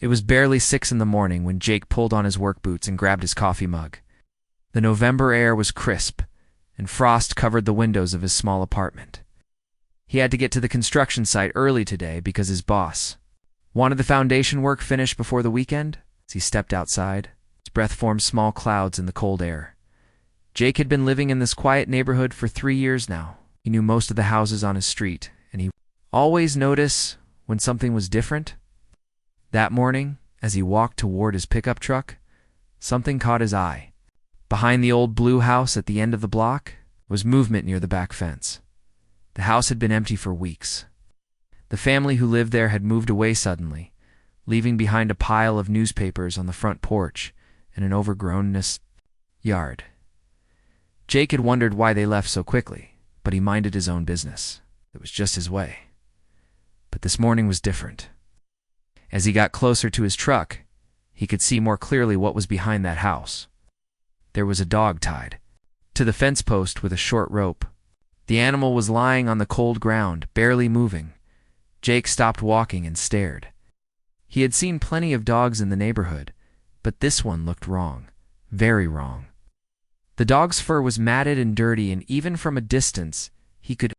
It was barely 6 in the morning when Jake pulled on his work boots and grabbed his coffee mug. The November air was crisp, and frost covered the windows of his small apartment. He had to get to the construction site early today because his boss wanted the foundation work finished before the weekend. As he stepped outside, his breath formed small clouds in the cold air. Jake had been living in this quiet neighborhood for 3 years now. He knew most of the houses on his street, and he always noticed when something was different. That morning, as he walked toward his pickup truck, something caught his eye. Behind the old blue house at the end of the block was movement near the back fence. The house had been empty for weeks. The family who lived there had moved away suddenly, leaving behind a pile of newspapers on the front porch and an overgrownness yard. Jake had wondered why they left so quickly, but he minded his own business. It was just his way. But this morning was different. As he got closer to his truck, he could see more clearly what was behind that house. There was a dog tied to the fence post with a short rope. The animal was lying on the cold ground, barely moving. Jake stopped walking and stared. He had seen plenty of dogs in the neighborhood, but this one looked wrong, very wrong. The dog's fur was matted and dirty, and even from a distance, he could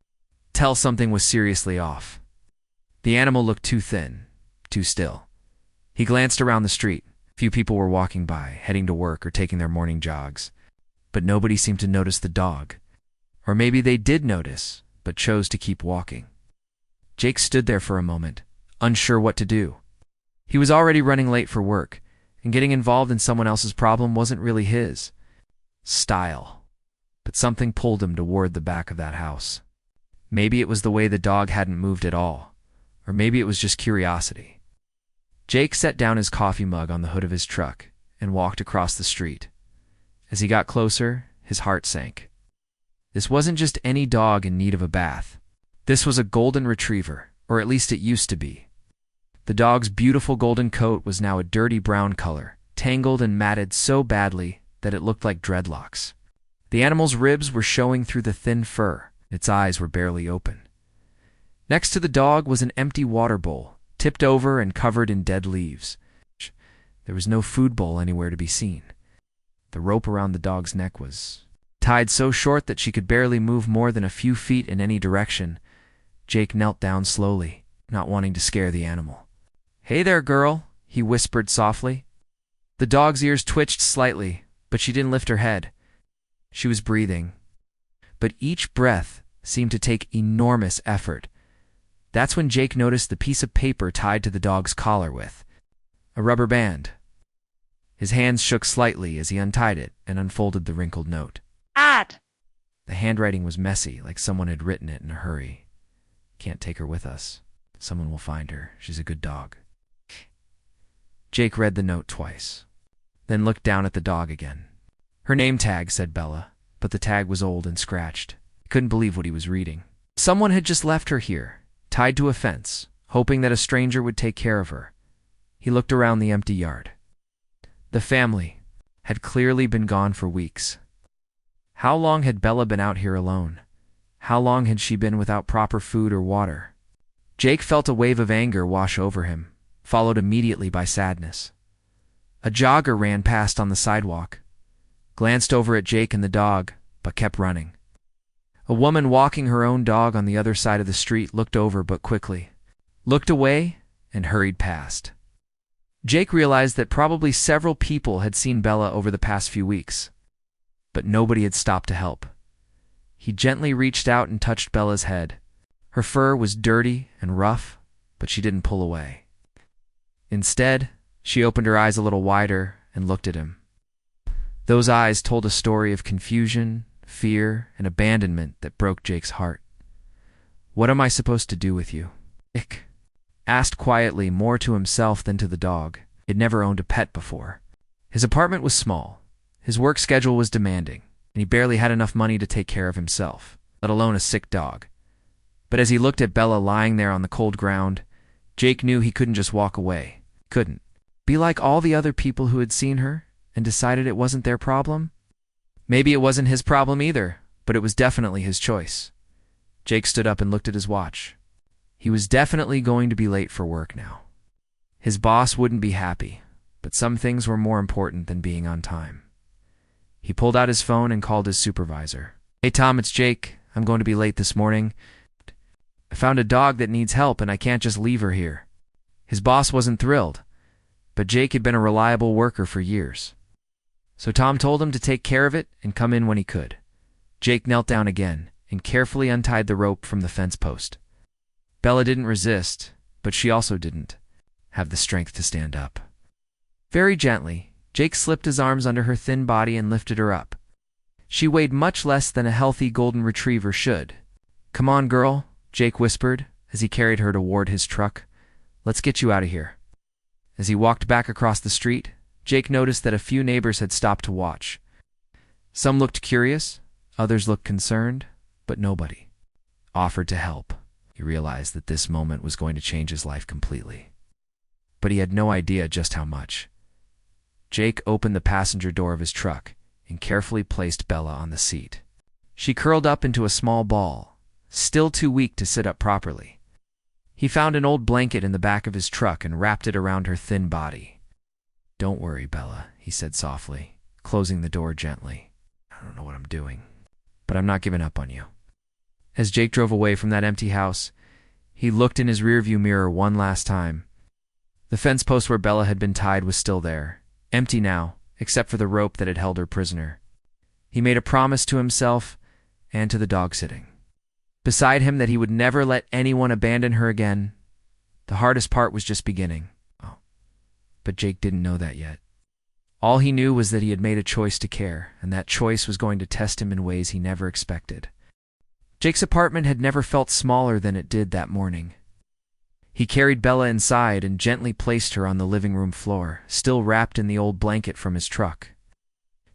tell something was seriously off. The animal looked too thin, too still. He glanced around the street. Few people were walking by, heading to work or taking their morning jogs. But nobody seemed to notice the dog. Or maybe they did notice, but chose to keep walking. Jake stood there for a moment, unsure what to do. He was already running late for work, and getting involved in someone else's problem wasn't really his style. But something pulled him toward the back of that house. Maybe it was the way the dog hadn't moved at all, or maybe it was just curiosity. Jake set down his coffee mug on the hood of his truck and walked across the street. As he got closer, his heart sank. This wasn't just any dog in need of a bath. This was a golden retriever, or at least it used to be. The dog's beautiful golden coat was now a dirty brown color, tangled and matted so badly that it looked like dreadlocks. The animal's ribs were showing through the thin fur. Its eyes were barely open. Next to the dog was an empty water bowl, tipped over and covered in dead leaves. There was no food bowl anywhere to be seen. The rope around the dog's neck was tied so short that she could barely move more than a few feet in any direction. Jake knelt down slowly, not wanting to scare the animal. "Hey there, girl," he whispered softly. The dog's ears twitched slightly, but she didn't lift her head. She was breathing, but each breath seemed to take enormous effort. That's when Jake noticed the piece of paper tied to the dog's collar with a rubber band. His hands shook slightly as he untied it and unfolded the wrinkled note. Add. The handwriting was messy, like someone had written it in a hurry. "Can't take her with us. Someone will find her. She's a good dog." Jake read the note twice, then looked down at the dog again. Her name tag said Bella, but the tag was old and scratched. He couldn't believe what he was reading. Someone had just left her here, tied to a fence, hoping that a stranger would take care of her. He looked around the empty yard. The family had clearly been gone for weeks. How long had Bella been out here alone? How long had she been without proper food or water? Jake felt a wave of anger wash over him, followed immediately by sadness. A jogger ran past on the sidewalk, glanced over at Jake and the dog, but kept running. A woman walking her own dog on the other side of the street looked over but quickly, looked away, and hurried past. Jake realized that probably several people had seen Bella over the past few weeks, but nobody had stopped to help. He gently reached out and touched Bella's head. Her fur was dirty and rough, but she didn't pull away. Instead, she opened her eyes a little wider and looked at him. Those eyes told a story of confusion, fear, and abandonment that broke Jake's heart. "What am I supposed to do with you?" Jake asked quietly, more to himself than to the dog. He'd never owned a pet before. His apartment was small, his work schedule was demanding, and he barely had enough money to take care of himself, let alone a sick dog. But as he looked at Bella lying there on the cold ground, Jake knew he couldn't just walk away. Couldn't be like all the other people who had seen her and decided it wasn't their problem. Maybe it wasn't his problem either, but it was definitely his choice. Jake stood up and looked at his watch. He was definitely going to be late for work now. His boss wouldn't be happy, but some things were more important than being on time. He pulled out his phone and called his supervisor. "Hey Tom, it's Jake. I'm going to be late this morning. I found a dog that needs help and I can't just leave her here." His boss wasn't thrilled, but Jake had been a reliable worker for years. So Tom told him to take care of it and come in when he could. Jake knelt down again and carefully untied the rope from the fence post. Bella didn't resist, but she also didn't have the strength to stand up. Very gently, Jake slipped his arms under her thin body and lifted her up. She weighed much less than a healthy golden retriever should. "Come on, girl," Jake whispered as he carried her toward his truck. "Let's get you out of here." As he walked back across the street, Jake noticed that a few neighbors had stopped to watch. Some looked curious, others looked concerned, but nobody offered to help. He realized that this moment was going to change his life completely. But he had no idea just how much. Jake opened the passenger door of his truck and carefully placed Bella on the seat. She curled up into a small ball, still too weak to sit up properly. He found an old blanket in the back of his truck and wrapped it around her thin body. "Don't worry, Bella," he said softly, closing the door gently. "I don't know what I'm doing, but I'm not giving up on you." As Jake drove away from that empty house, he looked in his rearview mirror one last time. The fence post where Bella had been tied was still there, empty now, except for the rope that had held her prisoner. He made a promise to himself and to the dog sitting beside him that he would never let anyone abandon her again. The hardest part was just beginning. Oh, but Jake didn't know that yet. All he knew was that he had made a choice to care, and that choice was going to test him in ways he never expected. Jake's apartment had never felt smaller than it did that morning. He carried Bella inside and gently placed her on the living room floor, still wrapped in the old blanket from his truck.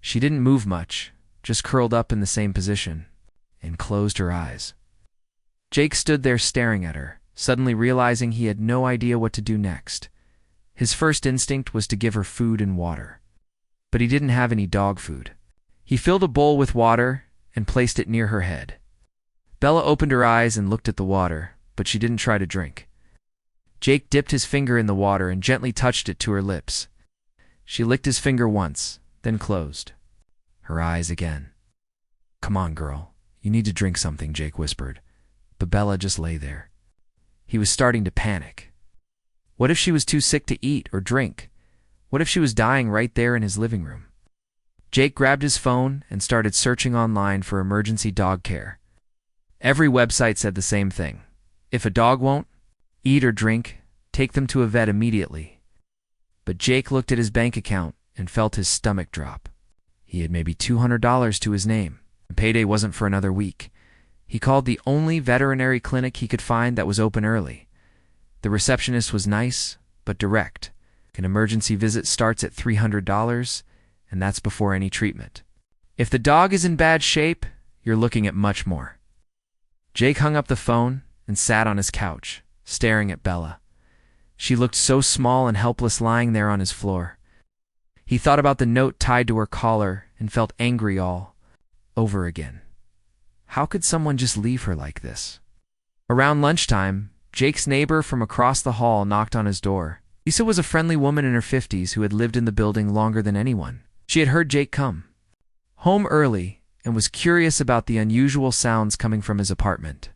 She didn't move much, just curled up in the same position, and closed her eyes. Jake stood there staring at her, suddenly realizing he had no idea what to do next. His first instinct was to give her food and water, but he didn't have any dog food. He filled a bowl with water and placed it near her head. Bella opened her eyes and looked at the water, but she didn't try to drink. Jake dipped his finger in the water and gently touched it to her lips. She licked his finger once, then closed her eyes again. "Come on, girl. You need to drink something," Jake whispered, but Bella just lay there. He was starting to panic. What if she was too sick to eat or drink? What if she was dying right there in his living room? Jake grabbed his phone and started searching online for emergency dog care. Every website said the same thing. If a dog won't eat or drink, take them to a vet immediately. But Jake looked at his bank account and felt his stomach drop. He had maybe $200 to his name, and payday wasn't for another week. He called the only veterinary clinic he could find that was open early. The receptionist was nice, but direct. An emergency visit starts at $300, and that's before any treatment. If the dog is in bad shape, you're looking at much more. Jake hung up the phone and sat on his couch, staring at Bella. She looked so small and helpless lying there on his floor. He thought about the note tied to her collar and felt angry all over again. How could someone just leave her like this? Around lunchtime, Jake's neighbor from across the hall knocked on his door. Lisa was a friendly woman in her 50s who had lived in the building longer than anyone. She had heard Jake come home early and was curious about the unusual sounds coming from his apartment.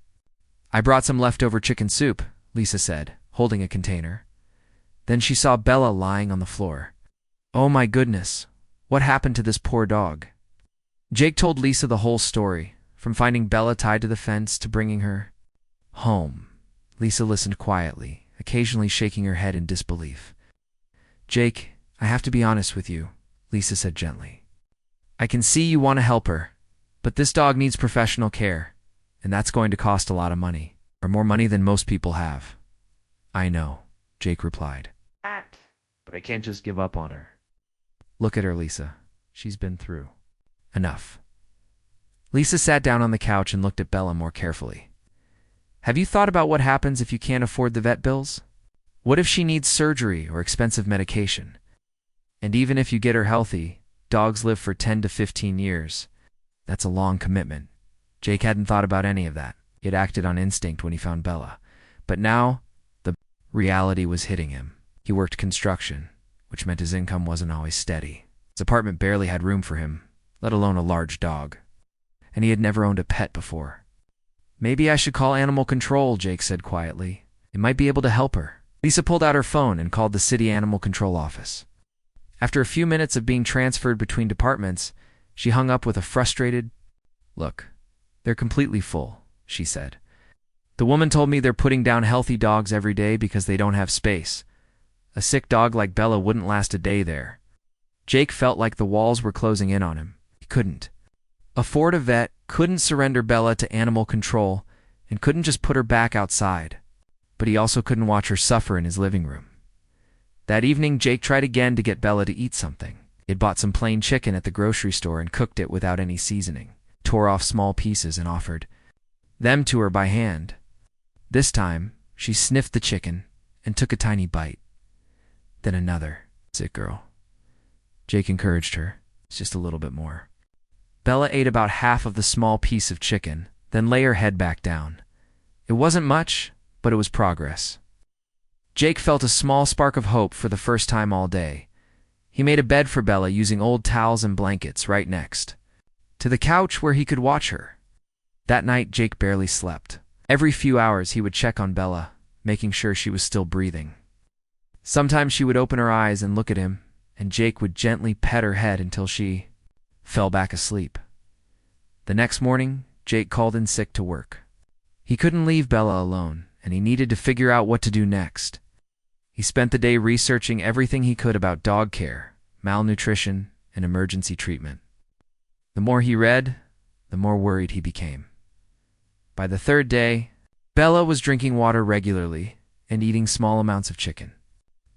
"I brought some leftover chicken soup," Lisa said, holding a container. Then she saw Bella lying on the floor. "Oh my goodness, what happened to this poor dog?" Jake told Lisa the whole story, from finding Bella tied to the fence to bringing her home. Lisa listened quietly, occasionally shaking her head in disbelief. "Jake, I have to be honest with you," Lisa said gently. "I can see you want to help her, but this dog needs professional care, and that's going to cost a lot of money, or more money than most people have." "I know," Jake replied, "but I can't just give up on her. Look at her, Lisa. She's been through enough." Lisa sat down on the couch and looked at Bella more carefully. "Have you thought about what happens if you can't afford the vet bills? What if she needs surgery or expensive medication? And even if you get her healthy, dogs live for 10 to 15 years. That's a long commitment." Jake hadn't thought about any of that. He had acted on instinct when he found Bella. But now, the reality was hitting him. He worked construction, which meant his income wasn't always steady. His apartment barely had room for him, let alone a large dog. And he had never owned a pet before. "Maybe I should call animal control," Jake said quietly. "It might be able to help her." Lisa pulled out her phone and called the city animal control office. After a few minutes of being transferred between departments, she hung up with a frustrated, "Look, they're completely full," she said. "The woman told me they're putting down healthy dogs every day because they don't have space. A sick dog like Bella wouldn't last a day there." Jake felt like the walls were closing in on him. He couldn't afford a vet, couldn't surrender Bella to animal control, and couldn't just put her back outside. But he also couldn't watch her suffer in his living room. That evening, Jake tried again to get Bella to eat something. He had bought some plain chicken at the grocery store and cooked it without any seasoning, tore off small pieces and offered them to her by hand. This time, she sniffed the chicken and took a tiny bite. Then another. "Sick girl." Jake encouraged her. "It's just a little bit more." Bella ate about half of the small piece of chicken, then lay her head back down. It wasn't much, but it was progress. Jake felt a small spark of hope for the first time all day. He made a bed for Bella using old towels and blankets right next to the couch where he could watch her. That night, Jake barely slept. Every few hours, he would check on Bella, making sure she was still breathing. Sometimes she would open her eyes and look at him, and Jake would gently pet her head until she fell back asleep. The next morning, Jake called in sick to work. He couldn't leave Bella alone, and he needed to figure out what to do next. He spent the day researching everything he could about dog care, malnutrition, and emergency treatment. The more he read, the more worried he became. By the third day, Bella was drinking water regularly and eating small amounts of chicken.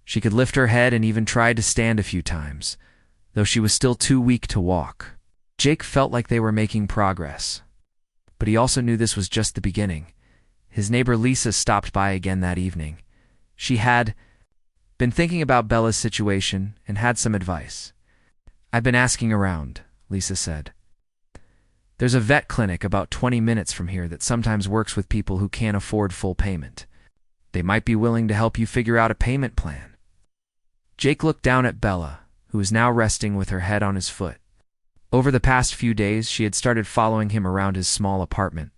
She could lift her head and even tried to stand a few times, though she was still too weak to walk. Jake felt like they were making progress. But he also knew this was just the beginning. His neighbor Lisa stopped by again that evening. She had been thinking about Bella's situation and had some advice. "I've been asking around," Lisa said. "There's a vet clinic about 20 minutes from here that sometimes works with people who can't afford full payment. They might be willing to help you figure out a payment plan." Jake looked down at Bella, who was now resting with her head on his foot. Over the past few days, she had started following him around his small apartment,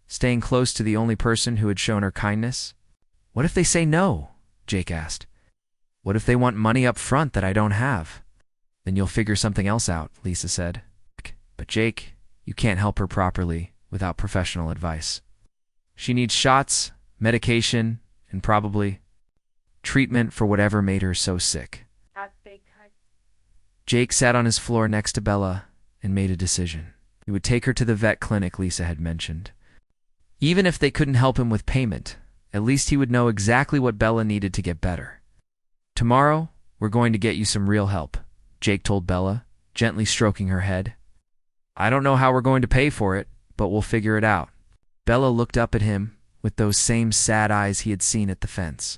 staying close to the only person who had shown her kindness. "What if they say no?" Jake asked. "What if they want money up front that I don't have?" "Then you'll figure something else out," Lisa said. "But Jake, you can't help her properly without professional advice. She needs shots, medication, and probably treatment for whatever made her so sick." Jake sat on his floor next to Bella and made a decision. He would take her to the vet clinic Lisa had mentioned. Even if they couldn't help him with payment, at least he would know exactly what Bella needed to get better. "Tomorrow, we're going to get you some real help," Jake told Bella, gently stroking her head. "I don't know how we're going to pay for it, but we'll figure it out." Bella looked up at him with those same sad eyes he had seen at the fence.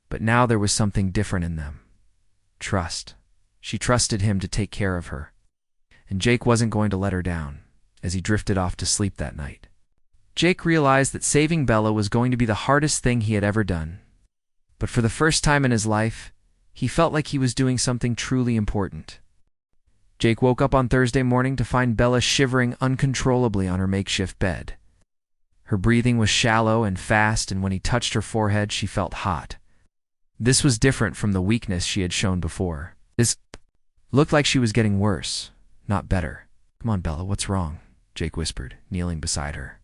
But now there was something different in them. Trust. She trusted him to take care of her. And Jake wasn't going to let her down, as he drifted off to sleep that night. Jake realized that saving Bella was going to be the hardest thing he had ever done. But for the first time in his life, he felt like he was doing something truly important. Jake woke up on Thursday morning to find Bella shivering uncontrollably on her makeshift bed. Her breathing was shallow and fast, and when he touched her forehead, she felt hot. This was different from the weakness she had shown before. This looked like she was getting worse, not better. "Come on, Bella, what's wrong?" Jake whispered, kneeling beside her.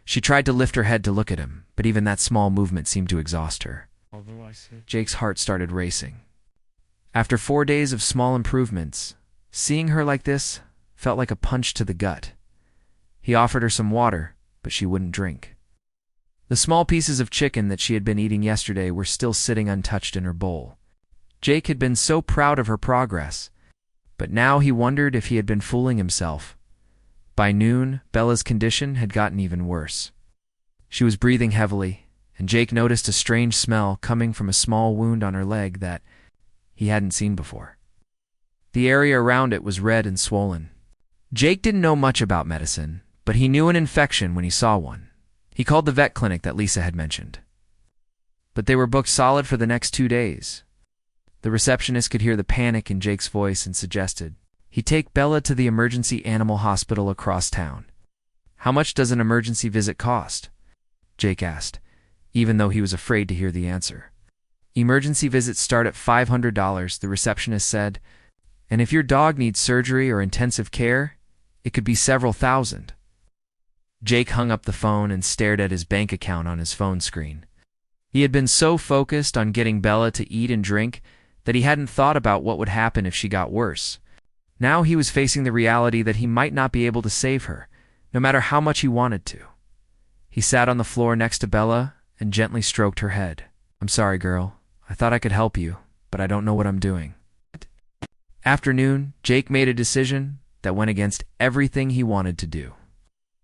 She tried to lift her head to look at him, but even that small movement seemed to exhaust her. Jake's heart started racing. After 4 days of small improvements, seeing her like this felt like a punch to the gut. He offered her some water, but she wouldn't drink. The small pieces of chicken that she had been eating yesterday were still sitting untouched in her bowl. Jake had been so proud of her progress, but now he wondered if he had been fooling himself. By noon, Bella's condition had gotten even worse. She was breathing heavily, and Jake noticed a strange smell coming from a small wound on her leg that he hadn't seen before. The area around it was red and swollen. Jake didn't know much about medicine, but he knew an infection when he saw one. He called the vet clinic that Lisa had mentioned. but they were booked solid for the next 2 days. The receptionist could hear the panic in Jake's voice and suggested he take Bella to the emergency animal hospital across town. How much does an emergency visit cost? Jake asked, even though he was afraid to hear the answer. Emergency visits start at $500, the receptionist said, and if your dog needs surgery or intensive care, it could be several thousand. Jake hung up the phone and stared at his bank account on his phone screen. He had been so focused on getting Bella to eat and drink that he hadn't thought about what would happen if she got worse. Now he was facing the reality that he might not be able to save her, no matter how much he wanted to. He sat on the floor next to Bella and gently stroked her head. I'm sorry, girl. I thought I could help you, but I don't know what I'm doing. Afternoon, Jake made a decision that went against everything he wanted to do.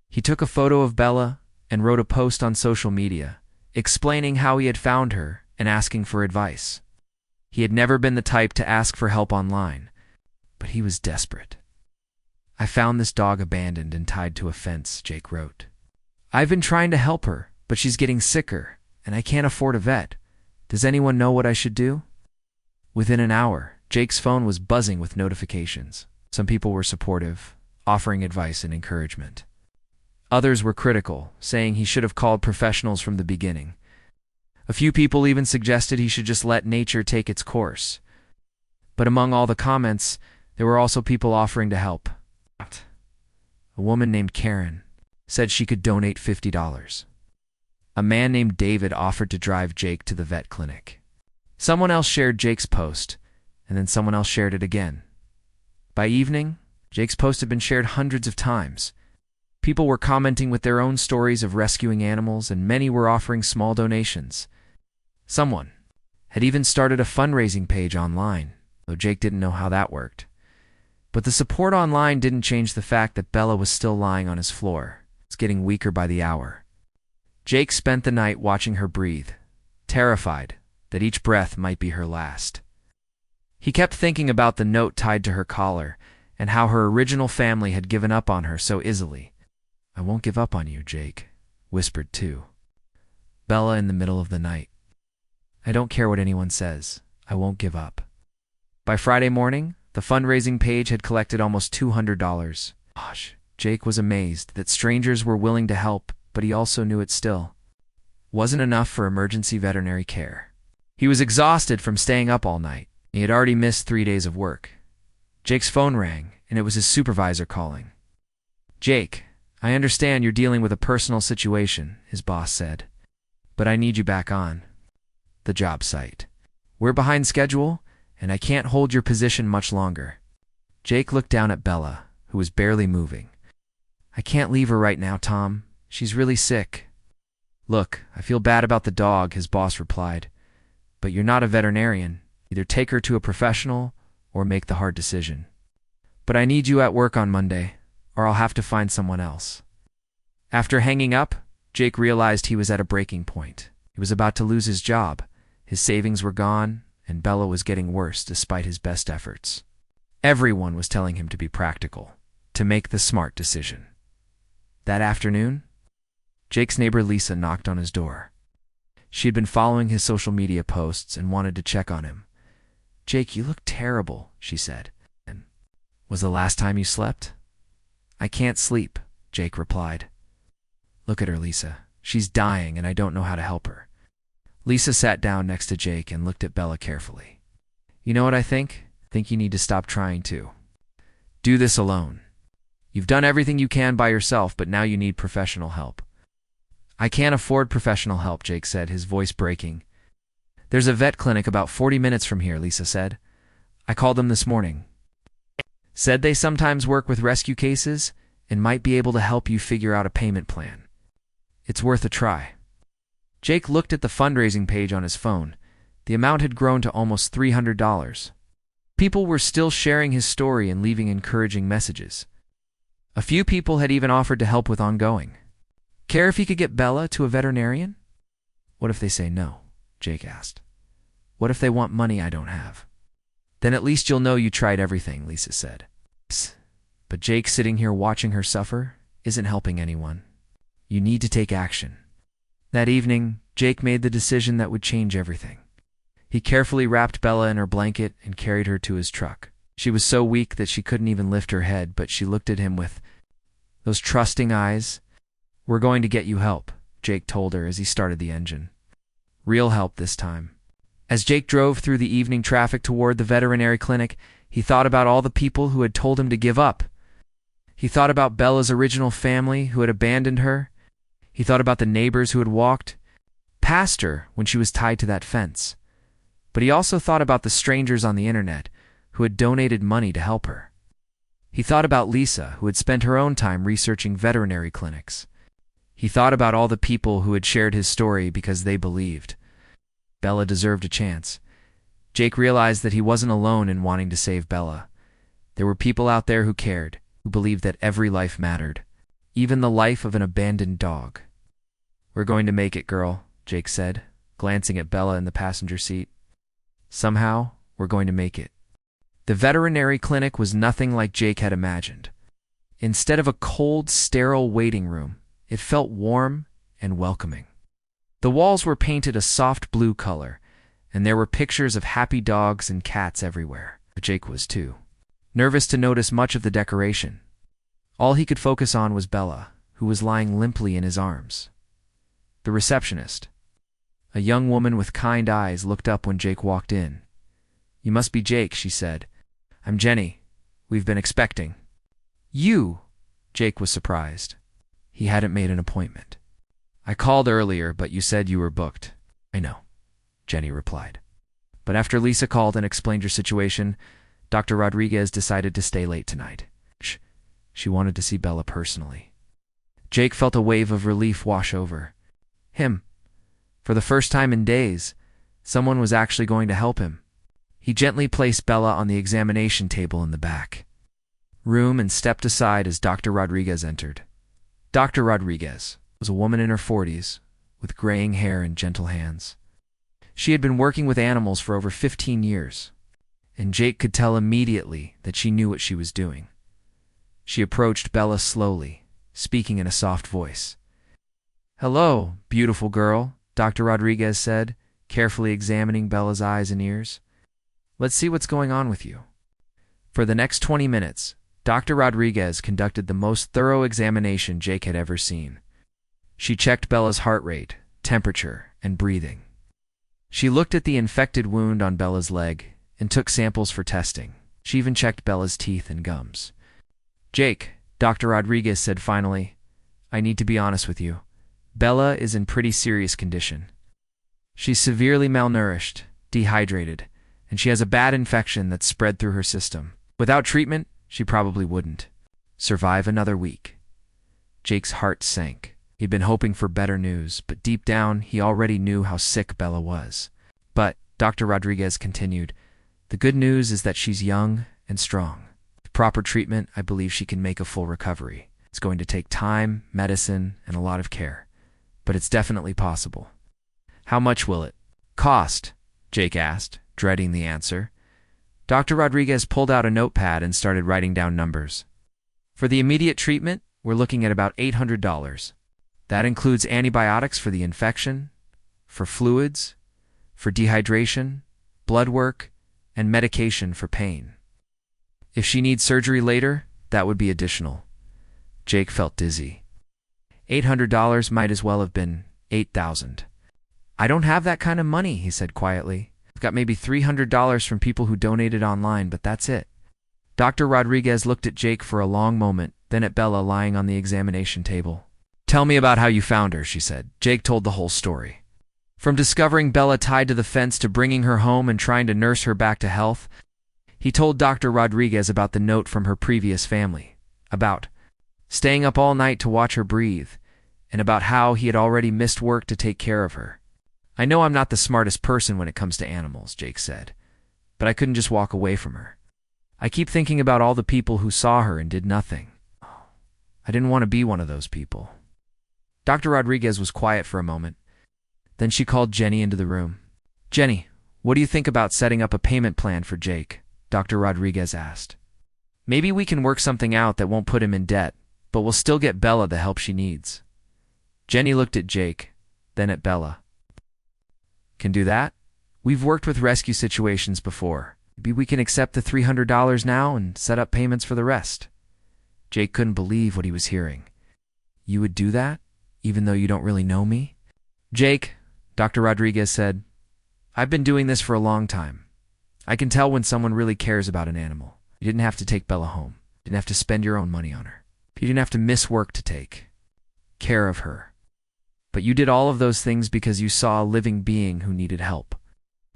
He took a photo of Bella and wrote a post on social media, explaining how he had found her and asking for advice. He had never been the type to ask for help online, but he was desperate. I found this dog abandoned and tied to a fence, Jake wrote. I've been trying to help her, but she's getting sicker, and I can't afford a vet. Does anyone know what I should do? Within an hour, Jake's phone was buzzing with notifications. Some people were supportive, offering advice and encouragement. Others were critical, saying he should have called professionals from the beginning. A few people even suggested he should just let nature take its course. But among all the comments, there were also people offering to help. A woman named Karen said she could donate $50. A man named David offered to drive Jake to the vet clinic. Someone else shared Jake's post, and then someone else shared it again. By evening, Jake's post had been shared hundreds of times. People were commenting with their own stories of rescuing animals, and many were offering small donations. Someone had even started a fundraising page online, though Jake didn't know how that worked. But the support online didn't change the fact that Bella was still lying on his floor. It's getting weaker by the hour. Jake spent the night watching her breathe, terrified that each breath might be her last. He kept thinking about the note tied to her collar and how her original family had given up on her so easily. I won't give up on you, Jake, whispered too. Bella in the middle of the night. I don't care what anyone says. I won't give up. By Friday morning, the fundraising page had collected almost $200. Gosh, Jake was amazed that strangers were willing to help, but he also knew it still wasn't enough for emergency veterinary care. He was exhausted from staying up all night. He had already missed 3 days of work. Jake's phone rang, and it was his supervisor calling. Jake, I understand you're dealing with a personal situation, his boss said, but I need you back on the job site. We're behind schedule, and I can't hold your position much longer. Jake looked down at Bella, who was barely moving. I can't leave her right now, Tom. She's really sick. Look, I feel bad about the dog, his boss replied, but you're not a veterinarian. Either take her to a professional or make the hard decision. But I need you at work on Monday, or I'll have to find someone else. After hanging up, Jake realized he was at a breaking point. He was about to lose his job. His savings were gone, and Bella was getting worse despite his best efforts. Everyone was telling him to be practical, to make the smart decision. That afternoon, Jake's neighbor Lisa knocked on his door. She had been following his social media posts and wanted to check on him. Jake, you look terrible, she said. Was the last time you slept? I can't sleep, Jake replied. Look at her, Lisa. She's dying and I don't know how to help her. Lisa sat down next to Jake and looked at Bella carefully. You know what I think? I think you need to stop trying to do this alone. You've done everything you can by yourself, but now you need professional help. I can't afford professional help, Jake said, his voice breaking. There's a vet clinic about 40 minutes from here, Lisa said. I called them this morning. Said they sometimes work with rescue cases and might be able to help you figure out a payment plan. It's worth a try. Jake looked at the fundraising page on his phone. The amount had grown to almost $300. People were still sharing his story and leaving encouraging messages. A few people had even offered to help with ongoing. Care if he could get Bella to a veterinarian? What if they say no? Jake asked. What if they want money I don't have? Then at least you'll know you tried everything, Lisa said. Psst. But Jake sitting here watching her suffer isn't helping anyone. You need to take action. That evening, Jake made the decision that would change everything. He carefully wrapped Bella in her blanket and carried her to his truck. She was so weak that she couldn't even lift her head, but she looked at him with those trusting eyes. "We're going to get you help," Jake told her as he started the engine. Real help this time. As Jake drove through the evening traffic toward the veterinary clinic, he thought about all the people who had told him to give up. He thought about Bella's original family who had abandoned her. He thought about the neighbors who had walked past her when she was tied to that fence. But he also thought about the strangers on the internet who had donated money to help her. He thought about Lisa, who had spent her own time researching veterinary clinics. He thought about all the people who had shared his story because they believed Bella deserved a chance. Jake realized that he wasn't alone in wanting to save Bella. There were people out there who cared, who believed that every life mattered, even the life of an abandoned dog. "We're going to make it, girl," Jake said, glancing at Bella in the passenger seat. "Somehow, we're going to make it." The veterinary clinic was nothing like Jake had imagined. Instead of a cold, sterile waiting room, it felt warm and welcoming. The walls were painted a soft blue color, and there were pictures of happy dogs and cats everywhere. Jake was too nervous to notice much of the decoration. All he could focus on was Bella, who was lying limply in his arms. The receptionist, a young woman with kind eyes, looked up when Jake walked in. "You must be Jake," she said. "I'm Jenny. We've been expecting." "You?" Jake was surprised. He hadn't made an appointment. "I called earlier, but you said you were booked." "I know," Jenny replied. "But after Lisa called and explained your situation, Dr. Rodriguez decided to stay late tonight. She wanted to see Bella personally." Jake felt a wave of relief wash over him. For the first time in days, someone was actually going to help him. He gently placed Bella on the examination table in the back room and stepped aside as Dr. Rodriguez entered. Dr. Rodriguez was a woman in her 40s, with graying hair and gentle hands. She had been working with animals for over 15 years, and Jake could tell immediately that she knew what she was doing. She approached Bella slowly, speaking in a soft voice. "Hello, beautiful girl," Dr. Rodriguez said, carefully examining Bella's eyes and ears. "Let's see what's going on with you." For the next 20 minutes, Dr. Rodriguez conducted the most thorough examination Jake had ever seen. She checked Bella's heart rate, temperature, and breathing. She looked at the infected wound on Bella's leg and took samples for testing. She even checked Bella's teeth and gums. "Jake," Dr. Rodriguez said finally, "I need to be honest with you. Bella is in pretty serious condition. She's severely malnourished, dehydrated, and she has a bad infection that's spread through her system. Without treatment, she probably wouldn't survive another week." Jake's heart sank. He'd been hoping for better news, but deep down, he already knew how sick Bella was. "But," Dr. Rodriguez continued, "the good news is that she's young and strong. With proper treatment, I believe she can make a full recovery. It's going to take time, medicine, and a lot of care, but it's definitely possible." "How much will it cost?" Jake asked, dreading the answer. Dr. Rodriguez pulled out a notepad and started writing down numbers. "For the immediate treatment, we're looking at about $800. That includes antibiotics for the infection, for fluids, for dehydration, blood work, and medication for pain. If she needs surgery later, that would be additional." Jake felt dizzy. $800 might as well have been $8,000. "I don't have that kind of money," he said quietly. "I've got maybe $300 from people who donated online, but that's it." Dr. Rodriguez looked at Jake for a long moment, then at Bella lying on the examination table. "Tell me about how you found her," she said. Jake told the whole story. From discovering Bella tied to the fence to bringing her home and trying to nurse her back to health, he told Dr. Rodriguez about the note from her previous family, about staying up all night to watch her breathe, and about how he had already missed work to take care of her. "I know I'm not the smartest person when it comes to animals," Jake said, "but I couldn't just walk away from her. I keep thinking about all the people who saw her and did nothing. I didn't want to be one of those people." Dr. Rodriguez was quiet for a moment. Then she called Jenny into the room. "Jenny, what do you think about setting up a payment plan for Jake?" Dr. Rodriguez asked. "Maybe we can work something out that won't put him in debt, but we'll still get Bella the help she needs." Jenny looked at Jake, then at Bella. Can do that? We've worked with rescue situations before. Maybe we can accept the $300 now and set up payments for the rest. Jake couldn't believe what he was hearing. You would do that, even though you don't really know me? Jake, Dr. Rodriguez said, I've been doing this for a long time. I can tell when someone really cares about an animal. You didn't have to take Bella home. You didn't have to spend your own money on her. You didn't have to miss work to take care of her. But you did all of those things because you saw a living being who needed help.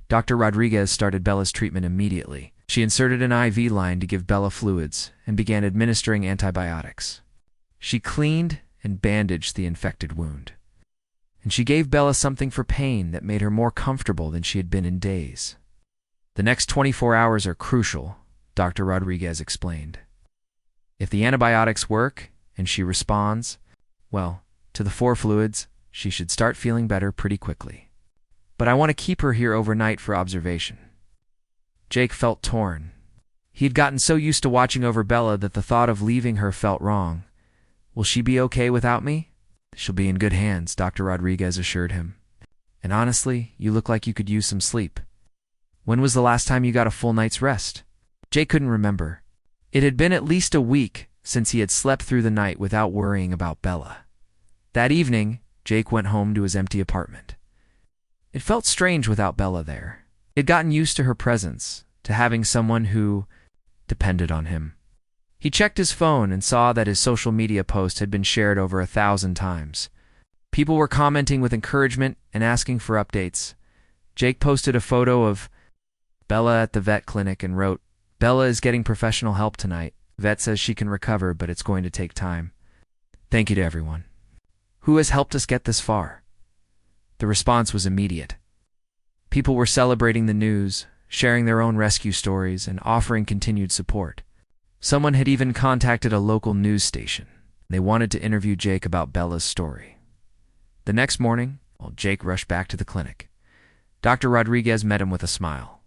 Dr. Rodriguez started Bella's treatment immediately. She inserted an IV line to give Bella fluids and began administering antibiotics. She cleaned and bandaged the infected wound. And she gave Bella something for pain that made her more comfortable than she had been in days. The next 24 hours are crucial, Dr. Rodriguez explained. If the antibiotics work and she responds, well, to the 4 fluids, she should start feeling better pretty quickly. But I want to keep her here overnight for observation. Jake felt torn. He had gotten so used to watching over Bella that the thought of leaving her felt wrong. Will she be okay without me? She'll be in good hands, Dr. Rodriguez assured him. And honestly, you look like you could use some sleep. When was the last time you got a full night's rest? Jake couldn't remember. It had been at least a week since he had slept through the night without worrying about Bella. That evening, Jake went home to his empty apartment. It felt strange without Bella there. He had gotten used to her presence, to having someone who depended on him. He checked his phone and saw that his social media post had been shared over 1,000 times. People were commenting with encouragement and asking for updates. Jake posted a photo of Bella at the vet clinic and wrote, Bella is getting professional help tonight. Vet says she can recover, but it's going to take time. Thank you to everyone who has helped us get this far. The response was immediate. People were celebrating the news, sharing their own rescue stories, and offering continued support. Someone had even contacted a local news station. They wanted to interview Jake about Bella's story. The next morning, Jake rushed back to the clinic. Dr. Rodriguez met him with a smile.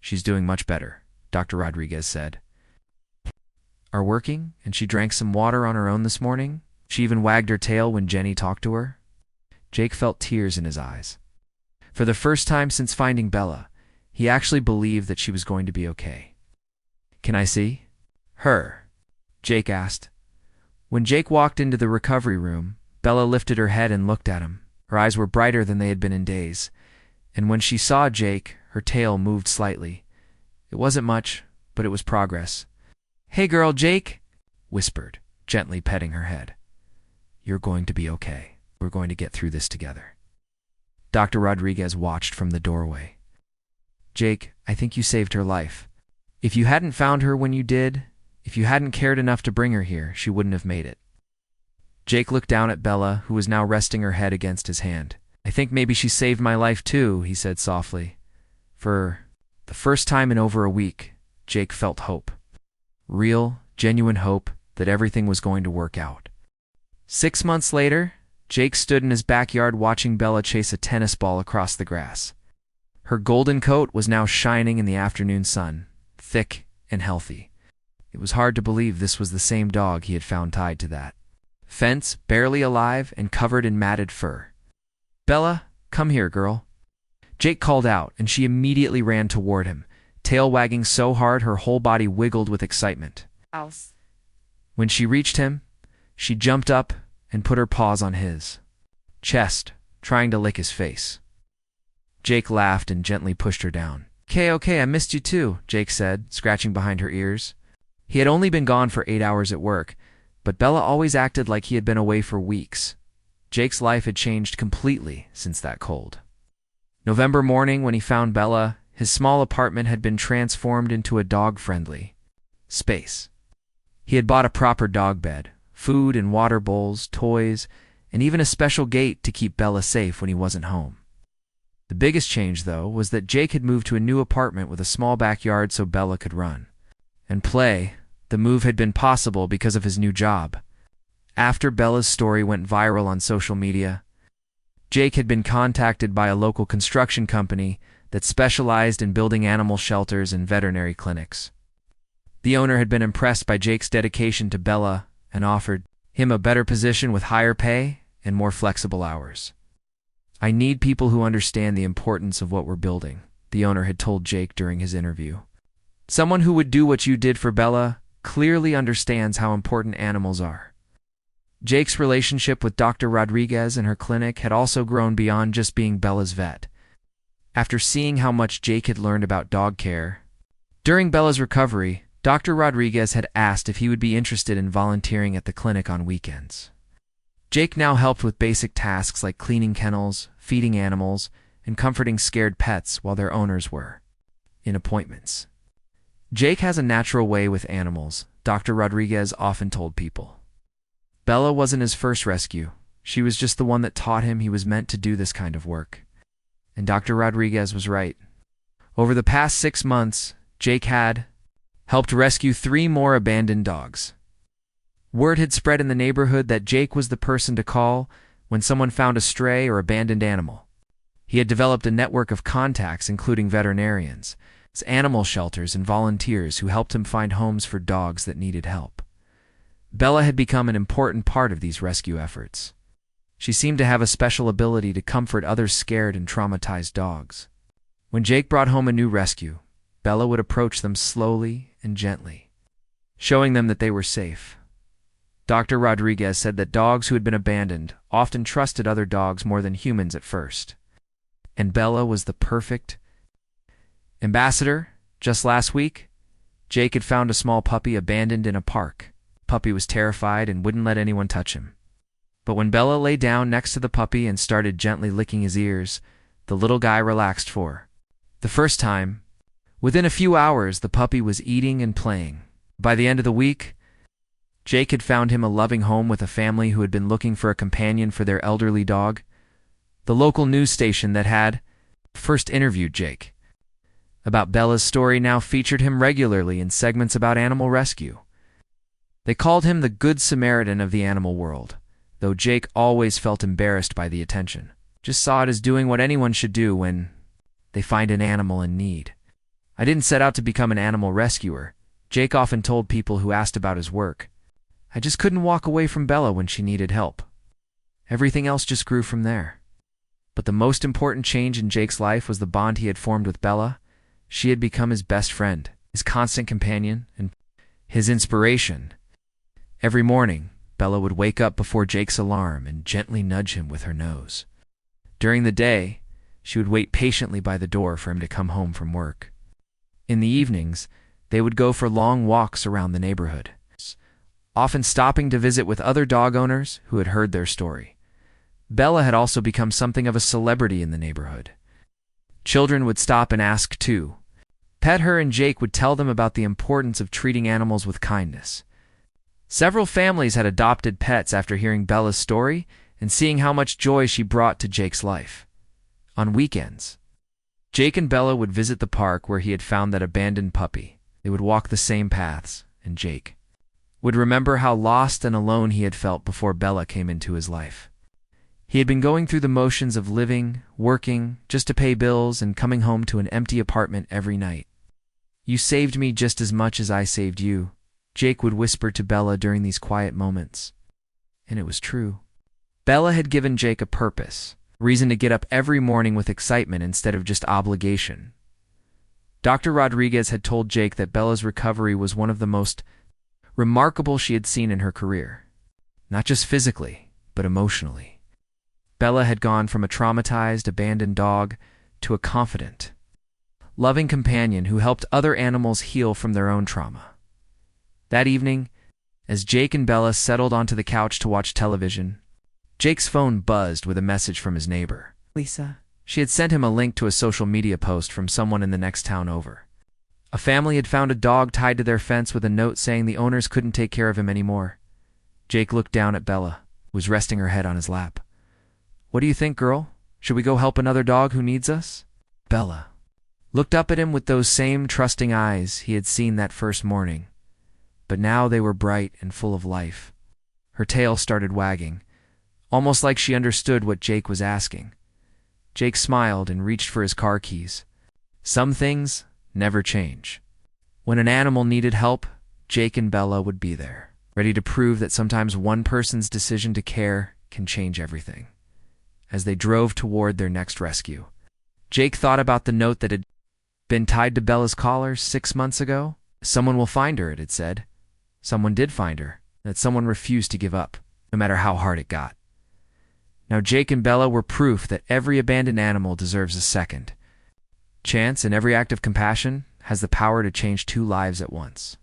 She's doing much better, Dr. Rodriguez said. Are working, and she drank some water on her own this morning. She even wagged her tail when Jenny talked to her. Jake felt tears in his eyes. For the first time since finding Bella, he actually believed that she was going to be okay. Can I see her? Jake asked. When Jake walked into the recovery room, Bella lifted her head and looked at him. Her eyes were brighter than they had been in days, and when she saw Jake, her tail moved slightly. It wasn't much, but it was progress. Hey girl, Jake, whispered, gently petting her head. You're going to be okay. We're going to get through this together. Dr. Rodriguez watched from the doorway. Jake, I think you saved her life. If you hadn't found her when you did, if you hadn't cared enough to bring her here, she wouldn't have made it. Jake looked down at Bella, who was now resting her head against his hand. I think maybe she saved my life too, he said softly. For the first time in over a week, Jake felt hope. Real, genuine hope that everything was going to work out. 6 months later, Jake stood in his backyard watching Bella chase a tennis ball across the grass. Her golden coat was now shining in the afternoon sun, thick and healthy. It was hard to believe this was the same dog he had found tied to that fence, barely alive and covered in matted fur. Bella, come here, girl. Jake called out, and she immediately ran toward him, tail wagging so hard her whole body wiggled with excitement. House. When she reached him, she jumped up and put her paws on his chest, trying to lick his face. Jake laughed and gently pushed her down. Okay, I missed you too, Jake said, scratching behind her ears. He had only been gone for 8 hours at work, but Bella always acted like he had been away for weeks. Jake's life had changed completely since that cold. November morning, when he found Bella, his small apartment had been transformed into a dog-friendly space. He had bought a proper dog bed, food and water bowls, toys, and even a special gate to keep Bella safe when he wasn't home. The biggest change, though, was that Jake had moved to a new apartment with a small backyard so Bella could run and play. The move had been possible because of his new job. After Bella's story went viral on social media, Jake had been contacted by a local construction company that specialized in building animal shelters and veterinary clinics. The owner had been impressed by Jake's dedication to Bella and offered him a better position with higher pay and more flexible hours. "I need people who understand the importance of what we're building," the owner had told Jake during his interview. "Someone who would do what you did for Bella clearly understands how important animals are." Jake's relationship with Dr. Rodriguez and her clinic had also grown beyond just being Bella's vet. After seeing how much Jake had learned about dog care, during Bella's recovery, Dr. Rodriguez had asked if he would be interested in volunteering at the clinic on weekends. Jake now helped with basic tasks like cleaning kennels, feeding animals, and comforting scared pets while their owners were in appointments. "Jake has a natural way with animals," Dr. Rodriguez often told people. "Bella wasn't his first rescue. She was just the one that taught him he was meant to do this kind of work." And Dr. Rodriguez was right. Over the past 6 months, Jake had helped rescue 3 more abandoned dogs. Word had spread in the neighborhood that Jake was the person to call when someone found a stray or abandoned animal. He had developed a network of contacts, including veterinarians, animal shelters, and volunteers who helped him find homes for dogs that needed help. Bella had become an important part of these rescue efforts. She seemed to have a special ability to comfort other scared and traumatized dogs. When Jake brought home a new rescue, Bella would approach them slowly and gently, showing them that they were safe. Dr. Rodriguez said that dogs who had been abandoned often trusted other dogs more than humans at first. And Bella was the perfect ambassador. Just last week, Jake had found a small puppy abandoned in a park. The puppy was terrified and wouldn't let anyone touch him. But when Bella lay down next to the puppy and started gently licking his ears, the little guy relaxed for the first time. Within a few hours, the puppy was eating and playing. By the end of the week, Jake had found him a loving home with a family who had been looking for a companion for their elderly dog. The local news station that had first interviewed Jake about Bella's story now featured him regularly in segments about animal rescue. They called him the Good Samaritan of the animal world, though Jake always felt embarrassed by the attention. Just saw it as doing what anyone should do when they find an animal in need. "I didn't set out to become an animal rescuer," Jake often told people who asked about his work. "I just couldn't walk away from Bella when she needed help. Everything else just grew from there." But the most important change in Jake's life was the bond he had formed with Bella. She had become his best friend, his constant companion, and his inspiration. Every morning, Bella would wake up before Jake's alarm and gently nudge him with her nose. During the day, she would wait patiently by the door for him to come home from work. In the evenings, they would go for long walks around the neighborhood, often stopping to visit with other dog owners who had heard their story. Bella had also become something of a celebrity in the neighborhood. Children would stop and ask to pet her, and Jake would tell them about the importance of treating animals with kindness. Several families had adopted pets after hearing Bella's story and seeing how much joy she brought to Jake's life. On weekends, Jake and Bella would visit the park where he had found that abandoned puppy. They would walk the same paths, and Jake would remember how lost and alone he had felt before Bella came into his life. He had been going through the motions of living, working, just to pay bills, and coming home to an empty apartment every night. "You saved me just as much as I saved you," Jake would whisper to Bella during these quiet moments. And it was true. Bella had given Jake a purpose, a reason to get up every morning with excitement instead of just obligation. Dr. Rodriguez had told Jake that Bella's recovery was one of the most remarkable she had seen in her career. Not just physically, but emotionally. Bella had gone from a traumatized, abandoned dog to a confident, loving companion who helped other animals heal from their own trauma. That evening, as Jake and Bella settled onto the couch to watch television, Jake's phone buzzed with a message from his neighbor, Lisa. She had sent him a link to a social media post from someone in the next town over. A family had found a dog tied to their fence with a note saying the owners couldn't take care of him anymore. Jake looked down at Bella, who was resting her head on his lap. "What do you think, girl? Should we go help another dog who needs us?" Bella looked up at him with those same trusting eyes he had seen that first morning, but now they were bright and full of life. Her tail started wagging, almost like she understood what Jake was asking. Jake smiled and reached for his car keys. Some things never change. When an animal needed help, Jake and Bella would be there, ready to prove that sometimes one person's decision to care can change everything. as they drove toward their next rescue. Jake thought about the note that had been tied to Bella's collar 6 months ago. Someone will find her, it had said. Someone did find her. That someone refused to give up, no matter how hard it got. Now Jake and Bella were proof that every abandoned animal deserves a second chance, and every act of compassion has the power to change 2 lives at once.